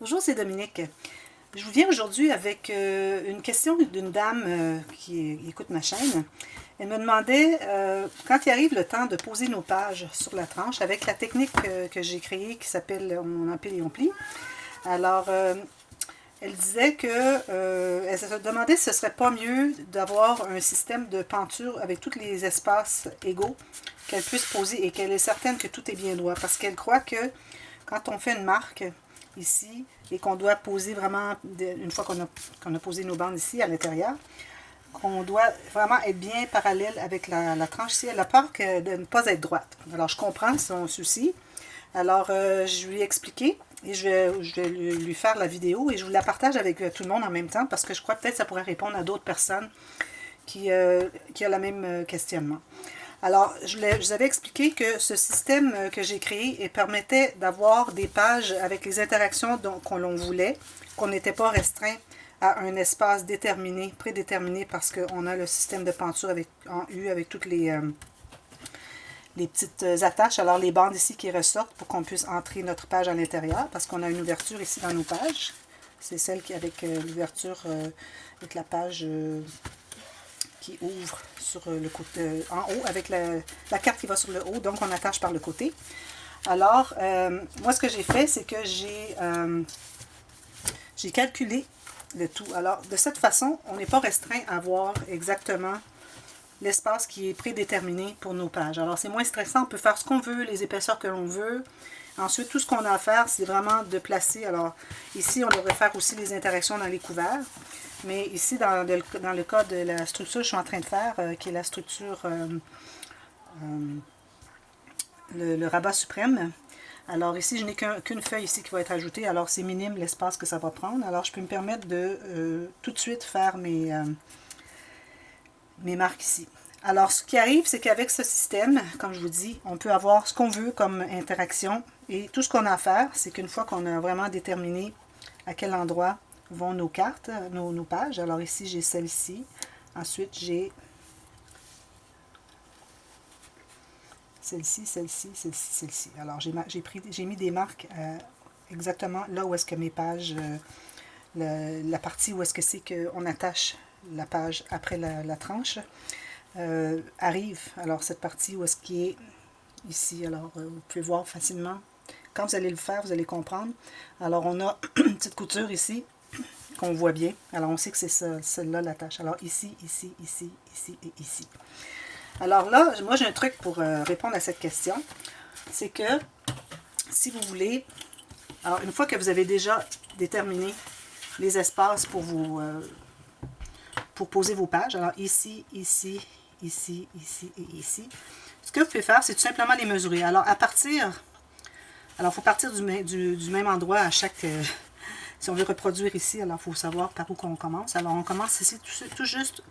Bonjour, c'est Dominique. Je vous viens aujourd'hui avec une question d'une dame qui écoute ma chaîne. Elle me demandait, quand il arrive le temps de poser nos pages sur la tranche, avec la technique que j'ai créée qui s'appelle On empile et on plie. Alors, elle disait que elle se demandait si ce serait pas mieux d'avoir un système de penture avec tous les espaces égaux qu'elle puisse poser et qu'elle est certaine que tout est bien droit. Parce qu'elle croit que quand on fait une marque ici et qu'on doit poser vraiment, une fois qu'on a posé nos bandes ici à l'intérieur, qu'on doit vraiment être bien parallèle avec la tranche ici. Elle a peur de ne pas être droite. Alors je comprends son souci. Alors je lui ai expliqué et je vais lui faire la vidéo et je vous la partage avec tout le monde en même temps parce que je crois que peut-être ça pourrait répondre à d'autres personnes qui ont le même questionnement. Alors, je vous avais expliqué que ce système que j'ai créé permettait d'avoir des pages avec les interactions qu'on l'on voulait, qu'on n'était pas restreint à un espace déterminé, prédéterminé, parce qu'on a le système de penture en U avec toutes les petites attaches. Alors, les bandes ici qui ressortent pour qu'on puisse entrer notre page à l'intérieur, parce qu'on a une ouverture ici dans nos pages. C'est celle qui avec l'ouverture, avec la page qui ouvre sur le côté en haut avec la carte qui va sur le haut, donc on attache par le côté. Alors, moi ce que j'ai fait, c'est que j'ai calculé le tout. Alors, de cette façon, on n'est pas restreint à voir exactement l'espace qui est prédéterminé pour nos pages. Alors, c'est moins stressant, on peut faire ce qu'on veut, les épaisseurs que l'on veut. Ensuite, tout ce qu'on a à faire, c'est vraiment de placer. Alors, ici, on devrait faire aussi les interactions dans les couverts. Mais ici, dans le cas de la structure que je suis en train de faire, qui est la structure, le rabat suprême. Alors ici, je n'ai qu'une feuille ici qui va être ajoutée. Alors c'est minime l'espace que ça va prendre. Alors je peux me permettre de tout de suite faire mes marques ici. Alors ce qui arrive, c'est qu'avec ce système, comme je vous dis, on peut avoir ce qu'on veut comme interaction. Et tout ce qu'on a à faire, c'est qu'une fois qu'on a vraiment déterminé à quel endroit vont nos cartes, nos pages. Alors ici, j'ai celle-ci. Ensuite, j'ai celle-ci, celle-ci, celle-ci, celle-ci. Alors, j'ai mis des marques exactement là où est-ce que mes pages, la partie où est-ce que c'est qu'on attache la page après la tranche, arrive. Alors, cette partie où est-ce qu'il est ici. Alors, vous pouvez voir facilement. Quand vous allez le faire, vous allez comprendre. Alors, on a une petite couture ici qu'on voit bien. Alors, on sait que c'est celle-là la tâche. Alors, ici, ici, ici, ici et ici. Alors là, moi, j'ai un truc pour répondre à cette question. C'est que, si vous voulez, alors une fois que vous avez déjà déterminé les espaces pour pour poser vos pages, alors ici, ici, ici, ici et ici, ce que vous pouvez faire, c'est tout simplement les mesurer. Alors, il faut partir du même endroit à chaque... si on veut reproduire ici, alors il faut savoir par où qu'on commence. Alors, on commence ici tout juste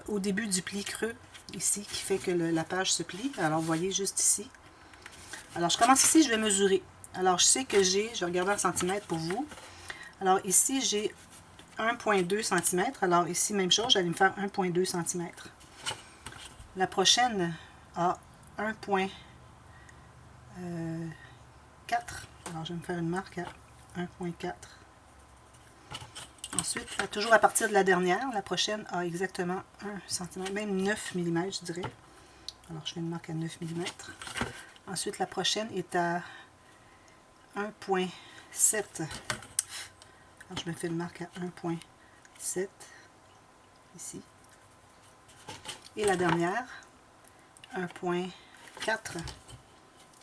au début du pli creux, ici, qui fait que la page se plie. Alors, vous voyez juste ici. Alors, je commence ici, je vais mesurer. Alors, je sais que je vais regarder en centimètres pour vous. Alors, ici, j'ai 1,2 cm. Alors, ici, même chose, j'allais me faire 1,2 cm. La prochaine a 1,4. Alors, je vais me faire une marque à 1,4. Ensuite, toujours à partir de la dernière, la prochaine a exactement 1 cm, même 9 mm, je dirais. Alors, je fais une marque à 9 mm. Ensuite, la prochaine est à 1,7. Alors, je me fais une marque à 1,7 ici. Et la dernière, 1,4.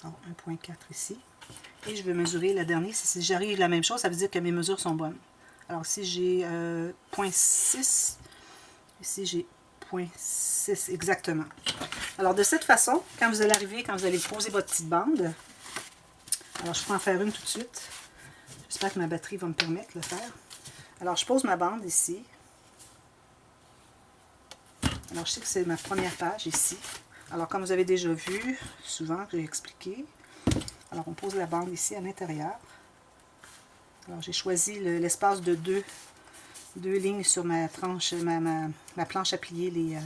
Alors, 1,4 ici. Et je vais mesurer la dernière. Si j'arrive la même chose, ça veut dire que mes mesures sont bonnes. Alors, ici, j'ai 0,6. Ici, j'ai 0,6 exactement. Alors, de cette façon, quand vous allez poser votre petite bande, alors je peux en faire une tout de suite. J'espère que ma batterie va me permettre de le faire. Alors, je pose ma bande ici. Alors, je sais que c'est ma première page ici. Alors, comme vous avez déjà vu, souvent, j'ai expliqué. Alors, on pose la bande ici à l'intérieur. Alors, j'ai choisi l'espace de deux lignes sur ma tranche, ma planche à plier,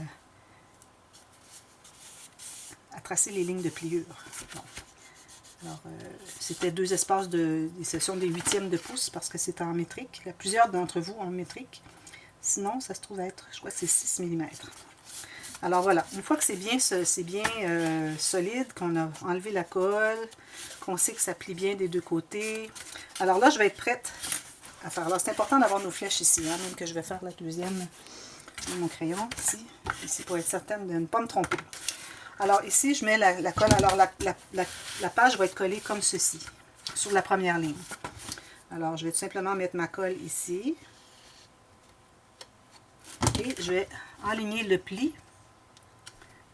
à tracer les lignes de pliure. Bon. Alors, c'était 2 espaces ce sont des 8e de pouce parce que c'est en métrique. Il y a plusieurs d'entre vous en métrique. Sinon, ça se trouve être, je crois que c'est 6 mm. Alors voilà, une fois que c'est bien solide, qu'on a enlevé la colle, qu'on sait que ça plie bien des deux côtés. Alors là, je vais être prête à faire. Alors c'est important d'avoir nos flèches ici, hein, même que je vais faire la deuxième de mon crayon ici pour être certaine de ne pas me tromper. Alors ici, je mets la colle. Alors la page va être collée comme ceci, sur la première ligne. Alors je vais tout simplement mettre ma colle ici. Et je vais aligner le pli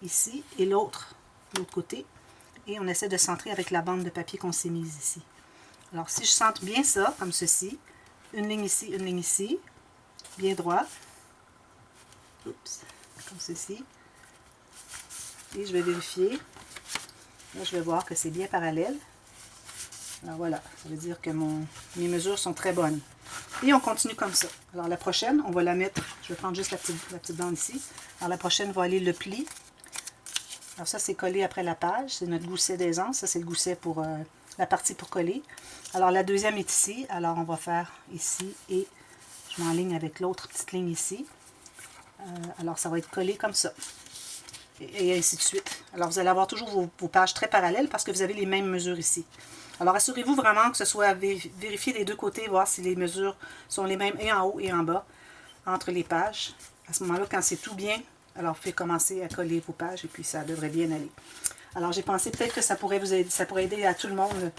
ici et l'autre côté. Et on essaie de centrer avec la bande de papier qu'on s'est mise ici. Alors si je centre bien ça, comme ceci, une ligne ici, bien droit. Oups, comme ceci. Et je vais vérifier. Là, je vais voir que c'est bien parallèle. Alors voilà, ça veut dire que mes mesures sont très bonnes. Et on continue comme ça. Alors la prochaine, on va la mettre, je vais prendre juste la petite bande ici. Alors la prochaine va aller le pli. Alors ça, c'est collé après la page. C'est notre gousset d'aisance. Ça, c'est le gousset pour la partie pour coller. Alors la deuxième est ici. Alors on va faire ici et je m'enligne avec l'autre petite ligne ici. Alors ça va être collé comme ça. Et ainsi de suite. Alors vous allez avoir toujours vos pages très parallèles parce que vous avez les mêmes mesures ici. Alors assurez-vous vraiment que ce soit vérifier les deux côtés, voir si les mesures sont les mêmes et en haut et en bas entre les pages. À ce moment-là, quand c'est tout bien, alors vous pouvez commencer à coller vos pages et puis ça devrait bien aller. Alors j'ai pensé peut-être que ça pourrait vous aider, ça pourrait aider à tout le monde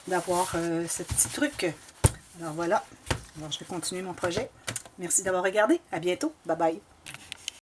d'avoir ce petit truc. Alors voilà. Alors je vais continuer mon projet. Merci d'avoir regardé. À bientôt. Bye bye.